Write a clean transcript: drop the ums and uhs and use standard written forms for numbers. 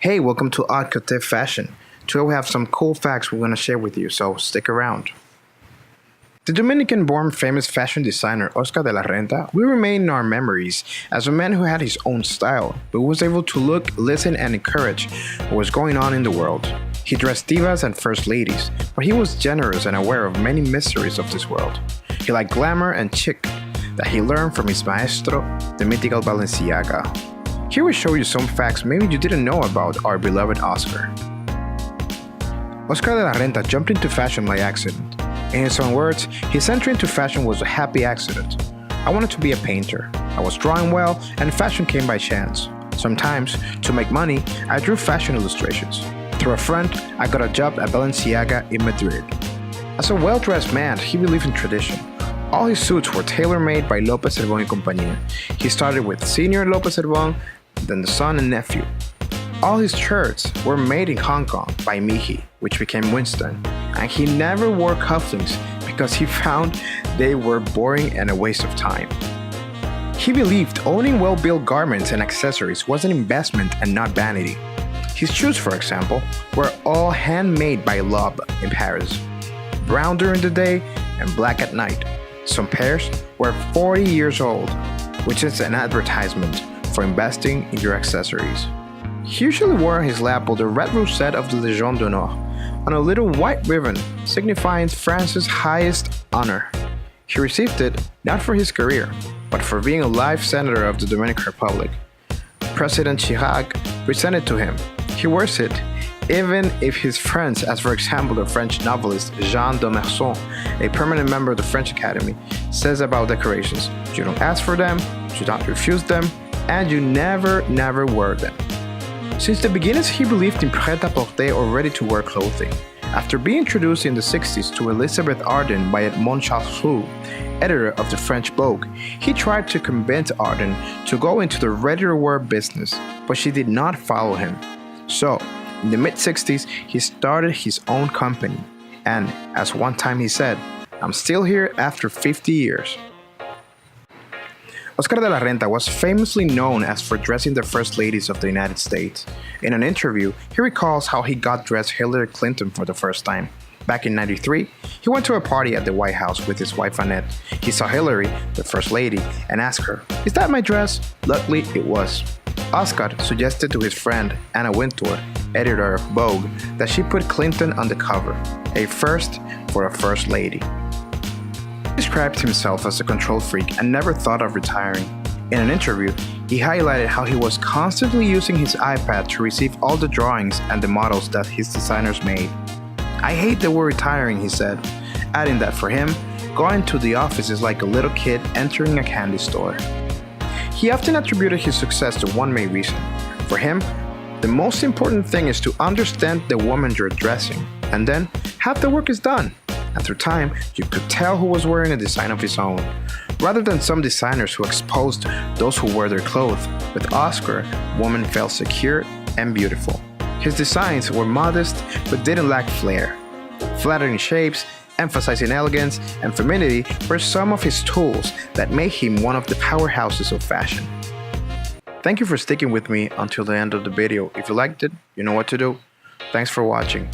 Hey, welcome to Odd Fashion. Today we have some cool facts we're going to share with you, so stick around. The Dominican-born famous fashion designer Oscar de la Renta will remain in our memories as a man who had his own style, but was able to look, listen, and encourage what was going on in the world. He dressed divas and first ladies, but he was generous and aware of many mysteries of this world. He liked glamour and chic that he learned from his maestro, the mythical Balenciaga. Here we show you some facts maybe you didn't know about our beloved Oscar. Oscar de la Renta jumped into fashion by accident. In his own words, his entry into fashion was a happy accident. I wanted to be a painter. I was drawing well, and fashion came by chance. Sometimes, to make money, I drew fashion illustrations. Through a friend, I got a job at Balenciaga in Madrid. As a well-dressed man, he believed in tradition. All his suits were tailor-made by Lopez Herbon y Compañía. He started with Senior Lopez Herbon, then the son and nephew. All his shirts were made in Hong Kong by Mihi, which became Winston, and he never wore cufflinks because he found they were boring and a waste of time. He believed owning well-built garments and accessories was an investment and not vanity. His shoes, for example, were all handmade by Loeb in Paris, brown during the day and black at night. Some pairs were 40 years old, which is an advertisement for investing in your accessories. He usually wore on his lapel the red rosette of the Légion d'honneur on a little white ribbon signifying France's highest honor. He received it not for his career, but for being a life senator of the Dominican Republic. President Chirac presented to him. He wears it even if his friends, as for example the French novelist Jean d'Omerson, a permanent member of the French Academy, says about decorations: you don't ask for them, you don't refuse them, and you never wear them. Since the beginnings, he believed in prêt-à-porter or ready-to-wear clothing. After being introduced in the 60s to Elizabeth Arden by Edmond Chartroux, editor of the French Vogue, he tried to convince Arden to go into the ready-to-wear business, but she did not follow him. So, in the mid-60s, he started his own company, and as one time he said, "I'm still here after 50 years." Oscar de la Renta was famously known as for dressing the first ladies of the United States. In an interview, he recalls how he got dressed Hillary Clinton for the first time. Back in '93, he went to a party at the White House with his wife Annette. He saw Hillary, the first lady, and asked her, "Is that my dress?" Luckily, it was. Oscar suggested to his friend Anna Wintour, editor of Vogue, that she put Clinton on the cover, a first for a first lady. He described himself as a control freak and never thought of retiring. In an interview, he highlighted how he was constantly using his iPad to receive all the drawings and the models that his designers made. "I hate that we're retiring," he said, adding that for him, going to the office is like a little kid entering a candy store. He often attributed his success to one main reason. For him, the most important thing is to understand the woman you're dressing, and then half the work is done. And through time, you could tell who was wearing a design of his own, rather than some designers who exposed those who wear their clothes. With Oscar, women felt secure and beautiful. His designs were modest but didn't lack flair. Flattering shapes, emphasizing elegance and femininity were some of his tools that made him one of the powerhouses of fashion. Thank you for sticking with me until the end of the video. If you liked it, you know what to do. Thanks for watching.